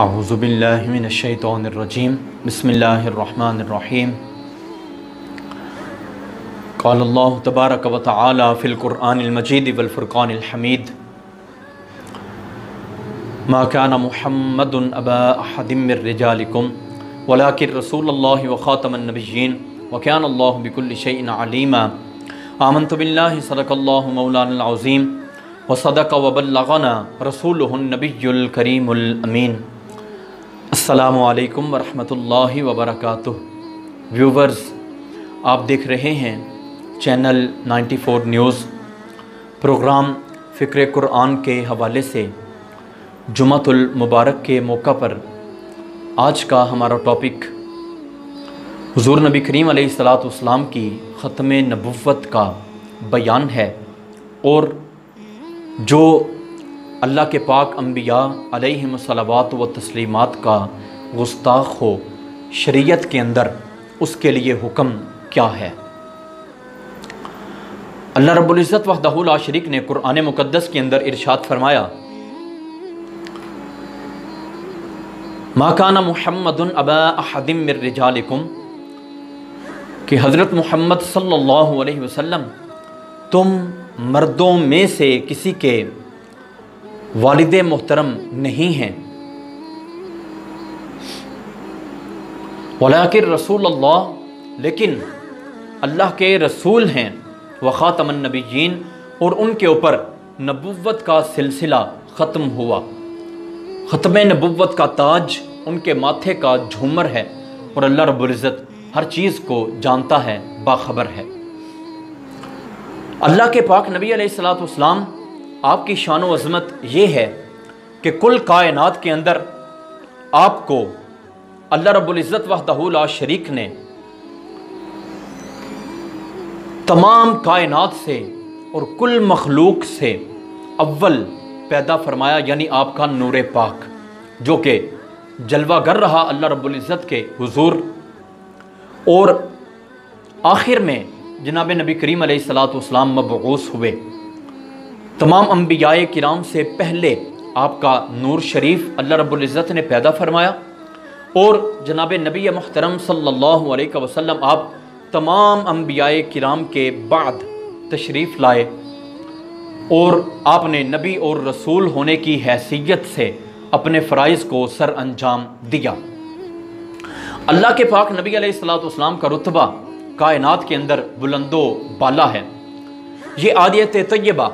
اعوذ باللہ من الشیطان الرجیم بسم اللہ الرحمن الرحیم قال اللہ تبارک و تعالی فی القرآن المجید والفرقان الحمید ما کان محمد ابا احد من رجالکم ولکن رسول اللہ وخاتم النبیین وکان اللہ بکل شیء علیما آمنت باللہ صدق اللہ مولانا العظیم وصدق وبلغنا رسولہ النبی الکریم الامین۔ السلام علیکم ورحمۃ اللہ وبرکاتہ۔ ویورز، آپ دیکھ رہے ہیں چینل 94 نیوز۔ پروگرام فکر قرآن کے حوالے سے جمعۃ المبارک کے موقع پر آج کا ہمارا ٹاپک حضور نبی کریم علیہ الصلاۃ والسلام کی ختم نبوت کا بیان ہے، اور جو اللہ کے پاک انبیاء علیہم الصلوات و تسلیمات کا گستاخ ہو شریعت کے اندر، اس کے لیے حکم کیا ہے۔ اللہ رب العزت وحدہ لا شریک نے قرآن مقدس کے اندر ارشاد فرمایا، ما کان محمد ابا احد من رجالکم، کہ حضرت محمد صلی اللہ علیہ وسلم تم مردوں میں سے کسی کے والد محترم نہیں ہیں، ولیکن رسول اللہ، لیکن اللہ کے رسول ہیں، وخاتم النبیین، اور ان کے اوپر نبوت کا سلسلہ ختم ہوا، ختم نبوت کا تاج ان کے ماتھے کا جھومر ہے، اور اللہ رب العزت ہر چیز کو جانتا ہے، باخبر ہے۔ اللہ کے پاک نبی علیہ الصلوۃ والسلام، آپ کی شان و عظمت یہ ہے کہ کل کائنات کے اندر آپ کو اللہ رب العزت وحدہ لا شریک نے تمام کائنات سے اور کل مخلوق سے اول پیدا فرمایا، یعنی آپ کا نور پاک جو کہ جلوہ گر رہا اللہ رب العزت کے حضور، اور آخر میں جناب نبی کریم علیہ الصلوۃ والسلام مبعوث ہوئے۔ تمام انبیاء کرام سے پہلے آپ کا نور شریف اللہ رب العزت نے پیدا فرمایا، اور جناب نبی محترم صلی اللہ علیہ وسلم آپ تمام انبیاء کرام کے بعد تشریف لائے، اور آپ نے نبی اور رسول ہونے کی حیثیت سے اپنے فرائض کو سر انجام دیا۔ اللہ کے پاک نبی علیہ الصلوۃ والسلام کا رتبہ کائنات کے اندر بلند و بالا ہے۔ یہ آیت طیبہ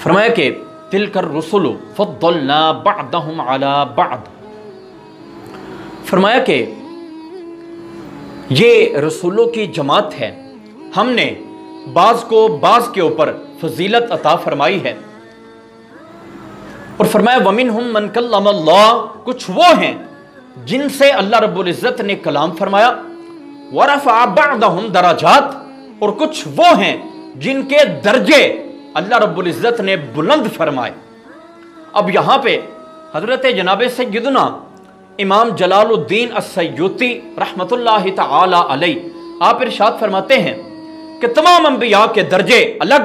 فرمایا کہ تلک الرسل فضلنا بعضهم علی بعض، فرمایا کہ یہ رسولوں کی جماعت ہے، ہم نے بعض کو بعض کے اوپر فضیلت عطا فرمائی ہے، اور فرمایا ومنہم من کلم اللہ، کچھ وہ ہیں جن سے اللہ رب العزت نے کلام فرمایا، ورفع بعضهم درجات، اور کچھ وہ ہیں جن کے درجے اللہ رب العزت نے بلند فرمائے۔ اب یہاں پہ حضرت جناب سیدنا امام جلال الدین السیوطی رحمۃ اللہ تعالی علیہ آپ ارشاد فرماتے ہیں کہ تمام انبیاء کے درجے الگ،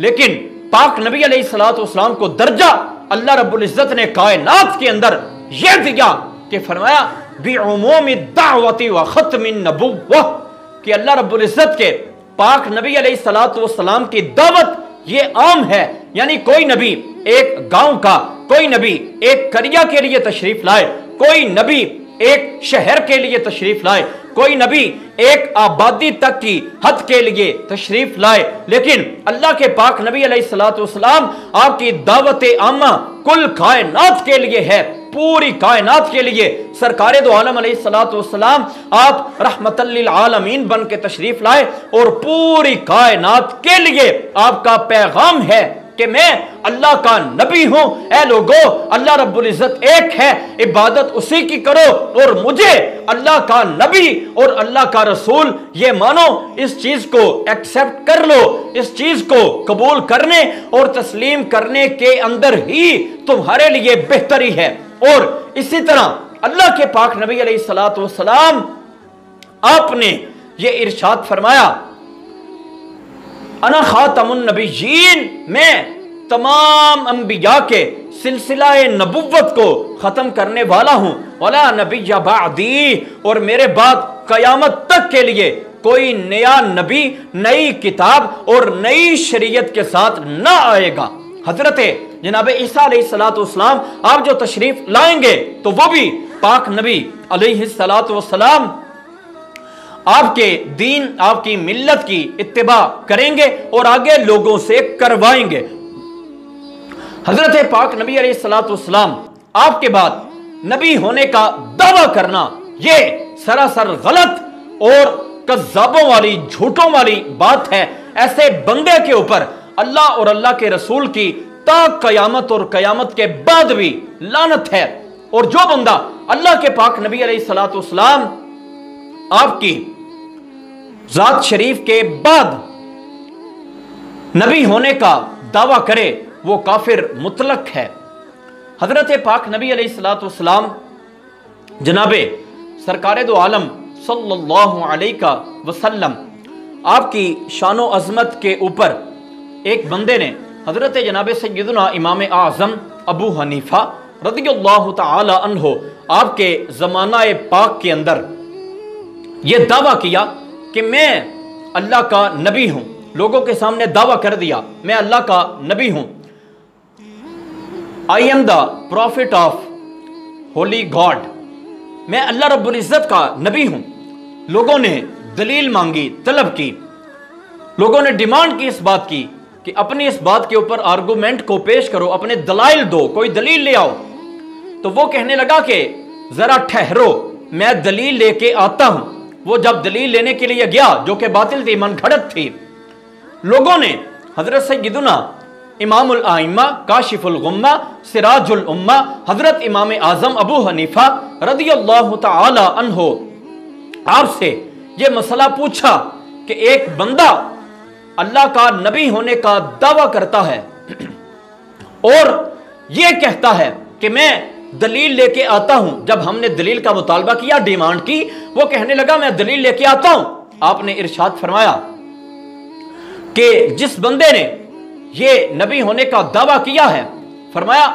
لیکن پاک نبی علیہ الصلوۃ والسلام کو درجہ اللہ رب العزت نے کائنات کے اندر یہ دیا کہ فرمایا بعموم الدعوت و ختم النبوہ، کہ اللہ رب العزت کے پاک نبی علیہ الصلوۃ والسلام کی دعوت یہ عام ہے، یعنی کوئی نبی ایک گاؤں کا، کوئی نبی ایک قریہ کے لیے تشریف لائے، کوئی نبی ایک شہر کے لیے تشریف لائے، کوئی نبی ایک آبادی تک کی حد کے لیے تشریف لائے، لیکن اللہ کے پاک نبی علیہ الصلوۃ والسلام آپ کی دعوت عامہ کل کائنات کے لیے ہے، پوری کائنات کے لیے۔ سرکار دو عالم علیہ الصلوۃ والسلام آپ رحمت للعالمین بن کے تشریف لائے، اور پوری کائنات کے لیے آپ کا پیغام ہے کہ میں اللہ کا نبی ہوں، اے لوگو اللہ رب العزت ایک ہے، عبادت اسی کی کرو، اور مجھے اللہ کا نبی اور اللہ کا رسول یہ مانو، اس چیز کو ایکسپٹ کر لو، اس چیز کو قبول کرنے اور تسلیم کرنے کے اندر ہی تمہارے لیے بہتری ہے۔ اور اسی طرح اللہ کے پاک نبی علیہ الصلوۃ والسلام آپ نے یہ ارشاد فرمایا، انا خاتم النبیین، میں تمام انبیاء کے سلسلہ نبوت کو ختم کرنے والا ہوں، ولا نبی بعدی، اور میرے بعد قیامت تک کے لیے کوئی نیا نبی نئی کتاب اور نئی شریعت کے ساتھ نہ آئے گا۔ حضرت جناب عیسیٰ علیہ السلام آپ جو تشریف لائیں گے تو وہ بھی پاک نبی علیہ السلام آپ کے دین، آپ کی ملت کی اتباع کریں گے اور آگے لوگوں سے کروائیں گے۔ حضرت پاک نبی علیہ السلام آپ کے بعد نبی ہونے کا دعویٰ کرنا یہ سراسر غلط اور کذابوں والی، جھوٹوں والی بات ہے۔ ایسے بندے کے اوپر اللہ اور اللہ کے رسول کی تا قیامت اور قیامت کے بعد بھی لعنت ہے۔ اور جو بندہ اللہ کے پاک نبی علیہ السلام آپ کی ذات شریف کے بعد نبی ہونے کا دعویٰ کرے وہ کافر مطلق ہے۔ حضرت پاک نبی علیہ السلام جناب سرکار دو عالم صلی اللہ علیہ وسلم آپ کی شان و عظمت کے اوپر ایک بندے نے حضرت جناب سیدنا امام اعظم ابو حنیفہ رضی اللہ تعالی عنہ آپ کے زمانہ پاک کے اندر یہ دعویٰ کیا کہ میں اللہ کا نبی ہوں۔ لوگوں کے سامنے دعویٰ کر دیا میں اللہ کا نبی ہوں، I am the prophet of holy God، میں اللہ رب العزت کا نبی ہوں۔ لوگوں نے دلیل مانگی، طلب کی، لوگوں نے ڈیمانڈ کی اس بات کی کہ اپنی اس بات کے اوپر آرگومنٹ کو پیش کرو، اپنے دلائل دو، کوئی دلیل لے آؤ۔ تو وہ کہنے لگا کہ ذرا ٹھہرو، میں دلیل لے کے آتا ہوں۔ وہ جب دلیل لینے کے لیے گیا جو کہ باطل تھی، من گھڑت تھی، لوگوں نے حضرت سیدنا امام الائمہ، کاشف الغمہ، سراج الامہ، حضرت امام اعظم ابو حنیفہ رضی اللہ تعالی عنہ آپ سے یہ مسئلہ پوچھا کہ ایک بندہ اللہ کا نبی ہونے کا دعویٰ کرتا ہے اور یہ کہتا ہے کہ میں دلیل لے کے آتا ہوں۔ جب ہم نے دلیل کا مطالبہ کیا، ڈیمانڈ کی، وہ کہنے لگا میں دلیل لے کے آتا ہوں۔ آپ نے ارشاد فرمایا کہ جس بندے نے یہ نبی ہونے کا دعویٰ کیا ہے، فرمایا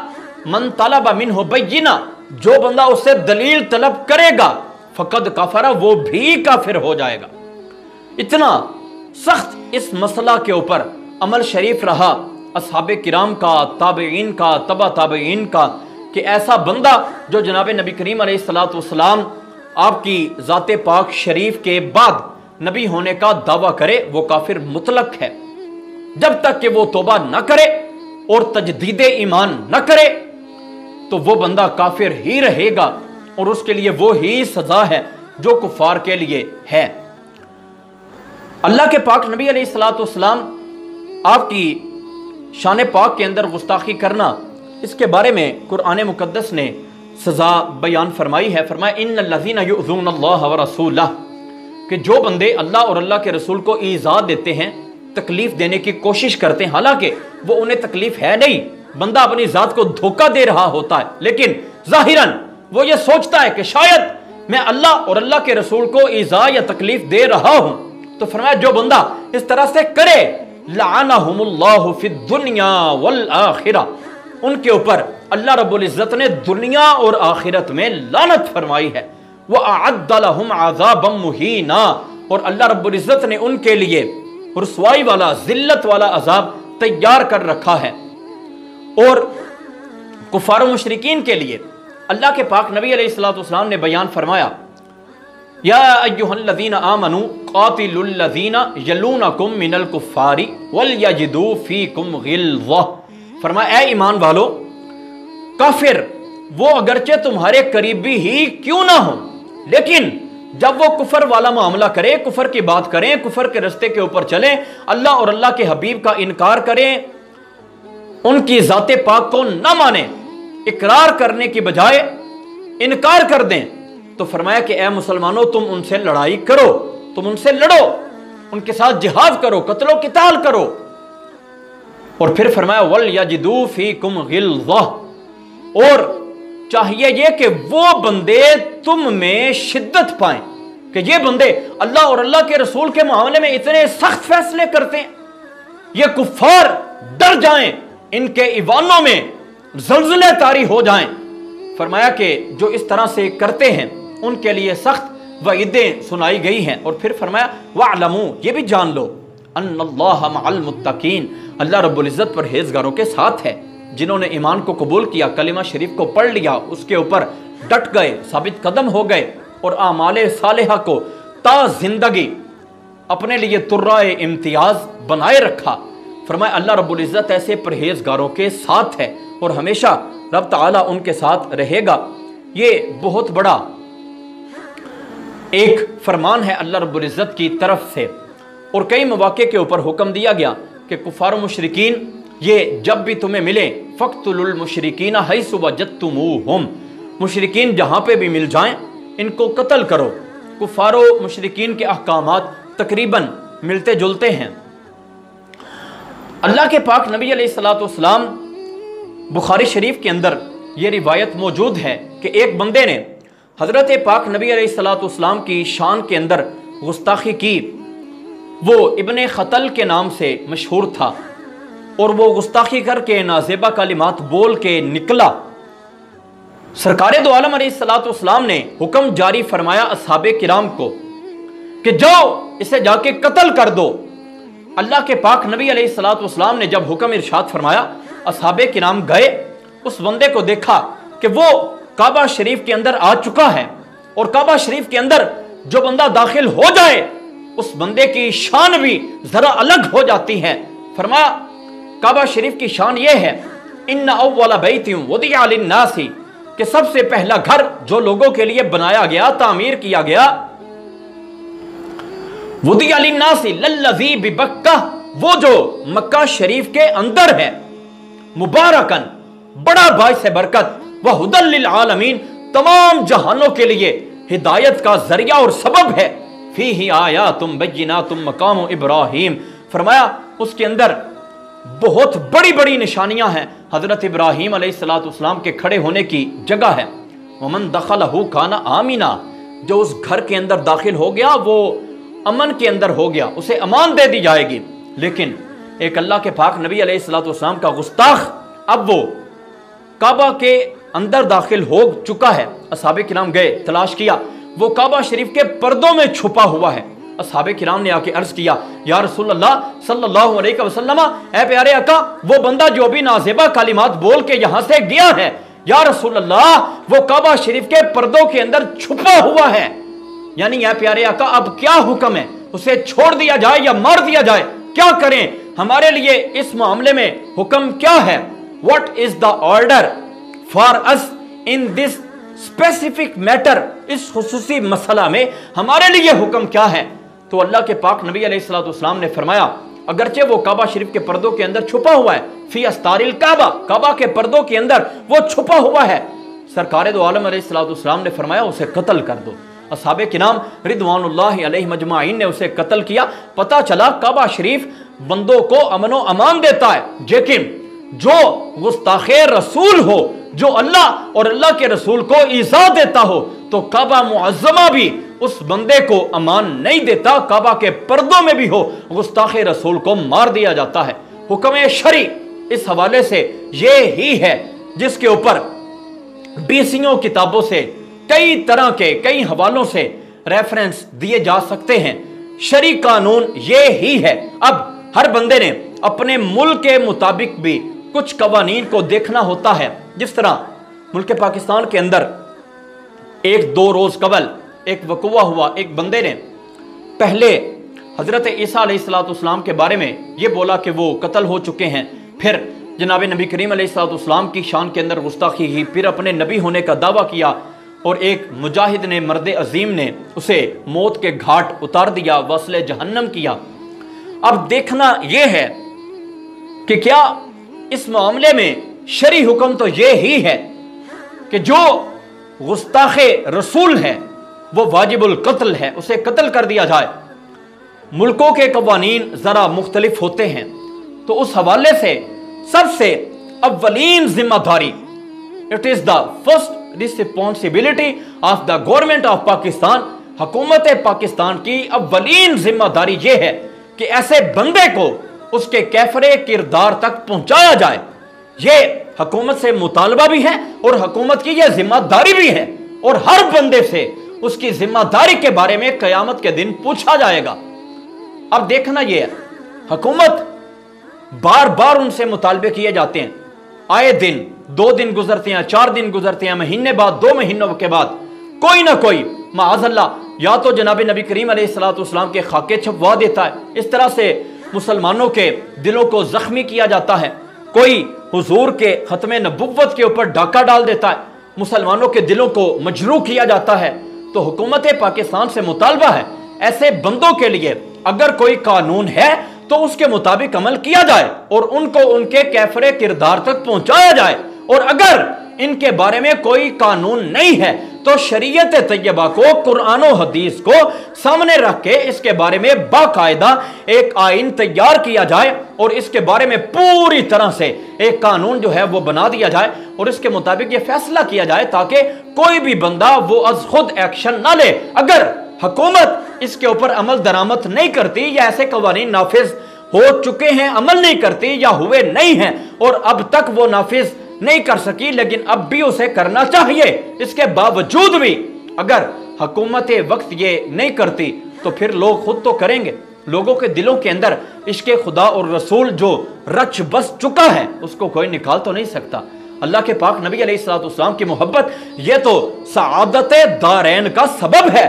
من طلب منہ بینہ، جو بندہ اس سے دلیل طلب کرے گا فقد کفر، وہ بھی کافر ہو جائے گا۔ اتنا سخت اس مسئلہ کے اوپر عمل شریف رہا اصحاب کرام کا، تابعین کا، تبع تابعین کا، کہ ایسا بندہ جو جناب نبی کریم علیہ السلام آپ کی ذات پاک شریف کے بعد نبی ہونے کا دعویٰ کرے وہ کافر مطلق ہے۔ جب تک کہ وہ توبہ نہ کرے اور تجدید ایمان نہ کرے تو وہ بندہ کافر ہی رہے گا اور اس کے لیے وہی سزا ہے جو کفار کے لیے ہے۔ اللہ کے پاک نبی علیہ السلام آپ کی شان پاک کے اندر گستاخی کرنا، اس کے بارے میں قرآن مقدس نے سزا بیان فرمائی ہے۔ فرمایا ان الذین یؤذون اللہ ورسولہ، کہ جو بندے اللہ اور اللہ کے رسول کو ایذا دیتے ہیں، تکلیف دینے کی کوشش کرتے ہیں، حالانکہ وہ انہیں تکلیف ہے نہیں، بندہ اپنی ذات کو دھوکہ دے رہا ہوتا ہے، لیکن ظاہراً وہ یہ سوچتا ہے کہ شاید میں اللہ اور اللہ کے رسول کو ایذا یا تکلیف دے رہا ہوں۔ تو فرمایا جو بندہ اس طرح سے کرے لعنہم اللہ فی الدنیا والآخرہ، ان کے اوپر اللہ رب العزت نے دنیا اور آخرت میں لعنت فرمائی ہے۔ وَأَعَدَّ لَهُمْ عَذَابًا مُهِينًا، اور اللہ رب العزت نے ان کے لیے رسوائی والا، ذلت والا عذاب تیار کر رکھا ہے۔ اور کفار و مشرکین کے لیے اللہ کے پاک نبی علیہ السلام نے بیان فرمایا یا ایھا الذین آمنوا قاتلوا الذین یلونکم من الکفار ولیجدوا فیکم غلظہ، فرمایا اے ایمان والو، کافر وہ اگرچہ تمہارے قریبی ہی کیوں نہ ہوں، لیکن جب وہ کفر والا معاملہ کریں، کفر کی بات کریں، کفر کے رستے کے اوپر چلیں، اللہ اور اللہ کے حبیب کا انکار کریں، ان کی ذات پاک کو نہ مانیں، اقرار کرنے کی بجائے انکار کر دیں، تو فرمایا کہ اے مسلمانوں تم ان سے لڑائی کرو، تم ان سے لڑو، ان کے ساتھ جہاد کرو، قتل و قتال کرو۔ اور پھر فرمایا وَلْيَجِدُوا فِيكُمْ غِلظَةً، اور چاہیے یہ کہ وہ بندے تم میں شدت پائیں، کہ یہ بندے اللہ اور اللہ کے رسول کے معاملے میں اتنے سخت فیصلے کرتے ہیں، یہ کفار ڈر جائیں، ان کے ایوانوں میں زلزلے طاری ہو جائیں. فرمایا کہ جو اس طرح سے کرتے ہیں ان کے لیے سخت وعیدیں سنائی گئی ہیں. اور پھر فرمایا وَاعْلَمُوا، یہ بھی جان لو، ان اللہ مع المتقین، اللہ رب العزت پرہیزگاروں کے ساتھ ہے. جنہوں نے ایمان کو قبول کیا، کلمہ شریف کو پڑھ لیا، اس کے اوپر ڈٹ گئے، ثابت قدم ہو گئے، اور اعمال صالحہ کو تا زندگی اپنے لیے ترائے امتیاز بنائے رکھا. فرمایا اللہ رب العزت ایسے پرہیزگاروں کے ساتھ ہے اور ہمیشہ رب تعالیٰ ان کے ساتھ رہے گا. یہ بہت بڑا ایک فرمان ہے اللہ رب العزت کی طرف سے. اور کئی مواقع کے اوپر حکم دیا گیا کہ کفار و مشرکین یہ جب بھی تمہیں ملے فَاقْتُلُوا الْمُشْرِكِينَ حَيْثُ وَجَدتُّمُوهُمْ، مشرکین جہاں پہ بھی مل جائیں ان کو قتل کرو. کفار و مشرکین کے احکامات تقریباً ملتے جلتے ہیں. اللہ کے پاک نبی علیہ الصلوۃ والسلام، بخاری شریف کے اندر یہ روایت موجود ہے کہ ایک بندے نے حضرت پاک نبی علیہ الصلوۃ والسلام کی شان کے اندر گستاخی کی. وہ ابن خطل کے نام سے مشہور تھا اور وہ گستاخی کر کے نازیبہ کلمات بول کے نکلا. سرکار دو عالم علیہ الصلوۃ والسلام نے حکم جاری فرمایا اصحاب کرام کو کہ جاؤ اسے جا کے قتل کر دو. اللہ کے پاک نبی علیہ الصلوۃ والسلام نے جب حکم ارشاد فرمایا، اصحاب کرام گئے، اس بندے کو دیکھا کہ وہ کعبہ شریف کے اندر آ چکا ہے، اور کعبہ شریف کے اندر جو بندہ داخل ہو جائے اس بندے کی شان بھی ذرا الگ ہو جاتی ہے. فرمایا کعبہ شریف کی شان یہ ہے، ان اول بیت وضع للناس، کہ سب سے پہلا گھر جو لوگوں کے لیے بنایا گیا، تعمیر کیا گیا، وضع للناس للذی ببکہ، وہ جو مکہ شریف کے اندر ہے، مبارکن، بڑا باعث برکت، وہدی للعالمین، تمام جہانوں کے لیے ہدایت کا ذریعہ اور سبب ہے، فیہ آیات بینات مقام ابراہیم. فرمایا اس کے اندر بہت بڑی بڑی نشانیاں ہیں، حضرت ابراہیم علیہ الصلوۃ والسلام کے کھڑے ہونے کی جگہ ہے. ومن دخلہ کان آمنا، جو اس گھر کے اندر داخل ہو گیا وہ امن کے اندر ہو گیا، اسے امان دے دی جائے گی. لیکن ایک اللہ کے پاک نبی علیہ الصلوۃ والسلام کا گستاخ اب وہ کعبہ کے اندر داخل ہو چکا ہے. اصحاب کرام گئے، تلاش کیا، وہ کعبہ شریف کے پردوں میں چھپا ہوا ہے. اصحاب کرام نے آ کے عرض کیا، یا رسول اللہ صلی اللہ علیہ وسلم، اے پیارے آقا، وہ بندہ جو بھی نازیبہ کلمات بول کے یہاں سے گیا ہے، یا رسول اللہ وہ کعبہ شریف کے پردوں کے اندر چھپا ہوا ہے. یعنی اے پیارے آقا اب کیا حکم ہے، اسے چھوڑ دیا جائے یا مار دیا جائے، کیا کریں؟ ہمارے لیے اس معاملے میں حکم کیا ہے؟ What is the order for us in this specific matter؟ اس خصوصی مسئلہ میں ہمارے لیے حکم کیا ہے؟ تو اللہ کے پاک نبی علیہ الصلوۃ والسلام نے فرمایا اگرچہ وہ کعبہ شریف کے پردوں کے اندر چھپا ہوا ہے، فی استار الکعبہ، کعبہ کے پردوں کے اندر وہ چھپا ہوا ہے، سرکار دو عالم علیہ الصلوۃ والسلام نے فرمایا اسے قتل کر دو. اصحاب کرام رضوان اللہ علیہ مجمعین نے اسے قتل کیا. پتہ چلا کعبہ شریف بندوں کو امن و امان دیتا ہے، لیکن جو گستاخ رسول ہو، جو اللہ اور اللہ کے رسول کو ایذا دیتا ہو، تو کعبہ معظمہ بھی اس بندے کو امان نہیں دیتا. کعبہ کے پردوں میں بھی ہو، گستاخ رسول کو مار دیا جاتا ہے. حکم شرعی اس حوالے سے یہ ہی ہے جس کے اوپر بیسیوں کتابوں سے کئی طرح کے کئی حوالوں سے ریفرنس دیے جا سکتے ہیں. شرعی قانون یہ ہی ہے. اب ہر بندے نے اپنے ملک کے مطابق بھی کچھ قوانین کو دیکھنا ہوتا ہے. جس طرح ملک پاکستان کے اندر ایک دو روز قبل ایک وقوع ہوا، ایک بندے نے پہلے حضرت عیسیٰ علیہ السلام کے بارے میں یہ بولا کہ وہ قتل ہو چکے ہیں، پھر جناب نبی کریم علیہ السلام کی شان کے اندر گستاخی کی، پھر اپنے نبی ہونے کا دعویٰ کیا، اور ایک مجاہد نے، مرد عظیم نے اسے موت کے گھاٹ اتار دیا، وصل جہنم کیا. اب دیکھنا یہ ہے کہ کیا اس معاملے میں شرعی حکم تو یہ ہی ہے کہ جو گستاخ رسول ہے وہ واجب القتل ہے، اسے قتل کر دیا جائے. ملکوں کے قوانین ذرا مختلف ہوتے ہیں، تو اس حوالے سے سب سے اولین ذمہ داری، it is the first responsibility of the government of Pakistan, حکومت پاکستان کی اولین ذمہ داری یہ ہے کہ ایسے بندے کو اس کے کیفر کردار تک پہنچایا جائے. یہ حکومت سے مطالبہ بھی ہے اور حکومت کی یہ ذمہ داری بھی ہے، اور ہر بندے سے اس کی ذمہ داری کے بارے میں قیامت کے دن پوچھا جائے گا۔ اب دیکھنا یہ ہے، حکومت بار بار ان سے مطالبے کیے جاتے ہیں، آئے دن 2 دن گزرتے ہیں، 4 دن گزرتے ہیں، مہینے بعد 2 مہینوں کے بعد کوئی نہ کوئی معاذ اللہ یا تو جناب نبی کریم علیہ السلام کے خاکے چھپوا دیتا ہے، اس طرح سے مسلمانوں کے دلوں کو زخمی کیا جاتا ہے، کوئی حضور کے ختم نبوت کے اوپر ڈاکہ ڈال دیتا ہے، مسلمانوں کے دلوں کو مجروح کیا جاتا ہے۔ تو حکومت پاکستان سے مطالبہ ہے ایسے بندوں کے لیے اگر کوئی قانون ہے تو اس کے مطابق عمل کیا جائے اور ان کو ان کے کیفر کردار تک پہنچایا جائے، اور اگر ان کے بارے میں کوئی قانون نہیں ہے تو شریعت طیبہ کو، قرآن و حدیث کو سامنے رکھ کے اس کے بارے میں باقاعدہ ایک آئین تیار کیا جائے اور اس کے بارے میں پوری طرح سے ایک قانون جو ہے وہ بنا دیا جائے اور اس کے مطابق یہ فیصلہ کیا جائے تاکہ کوئی بھی بندہ وہ از خود ایکشن نہ لے۔ اگر حکومت اس کے اوپر عمل درآمد نہیں کرتی یا ایسے قوانین نافذ ہو چکے ہیں عمل نہیں کرتی یا ہوئے نہیں ہیں اور اب تک وہ نافذ نہیں کر سکی لیکن اب بھی اسے کرنا چاہیے، اس کے باوجود بھی اگر حکومت وقت یہ نہیں کرتی تو پھر لوگ خود تو کریں گے۔ لوگوں کے دلوں کے اندر عشق خدا اور رسول جو رچ بس چکا ہے اس کو کوئی نکال تو نہیں سکتا۔ اللہ کے پاک نبی علیہ السلام کی محبت یہ تو سعادت دارین کا سبب ہے،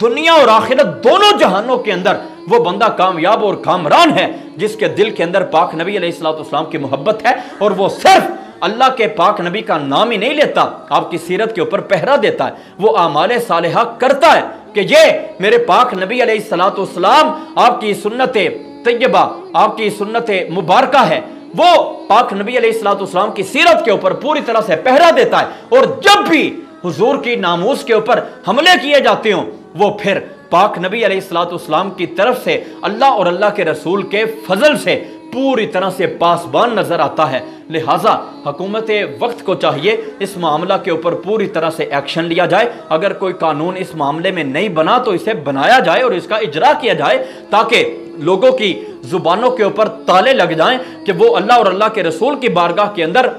دنیا اور آخرت دونوں جہانوں کے اندر وہ بندہ کامیاب اور کامران ہے جس کے دل کے اندر پاک نبی علیہ السلام کی محبت ہے، اور وہ صرف اللہ کے پاک نبی کا نام ہی نہیں لیتا، آپ کی سیرت کے اوپر پہرا دیتا ہے، وہ اعمال صالحہ کرتا ہے کہ یہ میرے پاک نبی علیہ السلام آپ کی سنت طیبہ، آپ کی سنت مبارکہ ہے، وہ پاک نبی علیہ السلام کی سیرت کے اوپر پوری طرح سے پہرا دیتا ہے، اور جب بھی حضور کی ناموس کے اوپر حملے کیے جاتے ہوں وہ پھر پاک نبی علیہ السلام کی طرف سے اللہ اور اللہ کے رسول کے فضل سے پوری طرح سے پاسبان نظر آتا ہے۔ لہٰذا حکومت وقت کو چاہیے اس معاملہ کے اوپر پوری طرح سے ایکشن لیا جائے، اگر کوئی قانون اس معاملے میں نہیں بنا تو اسے بنایا جائے اور اس کا اجرا کیا جائے تاکہ لوگوں کی زبانوں کے اوپر تالے لگ جائیں کہ وہ اللہ اور اللہ کے رسول کی بارگاہ کے اندر،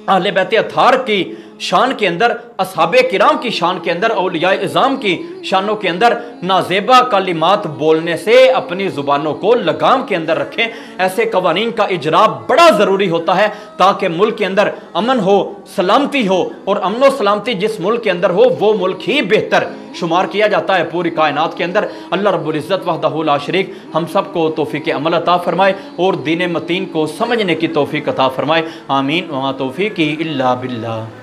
اہل بیت اطہار کی شان کے اندر، اصحاب کرام کی شان کے اندر، اولیاء اعظام کی شانوں کے اندر نازیبا کلمات بولنے سے اپنی زبانوں کو لگام کے اندر رکھیں۔ ایسے قوانین کا اجرا بڑا ضروری ہوتا ہے تاکہ ملک کے اندر امن ہو، سلامتی ہو، اور امن و سلامتی جس ملک کے اندر ہو وہ ملک ہی بہتر شمار کیا جاتا ہے پوری کائنات کے اندر۔ اللہ رب العزت وحدہ لا شریک ہم سب کو توفیق عمل عطا فرمائے اور دین متین کو سمجھنے کی توفیق عطا فرمائے، آمین۔ وما توفیقی الا باللہ۔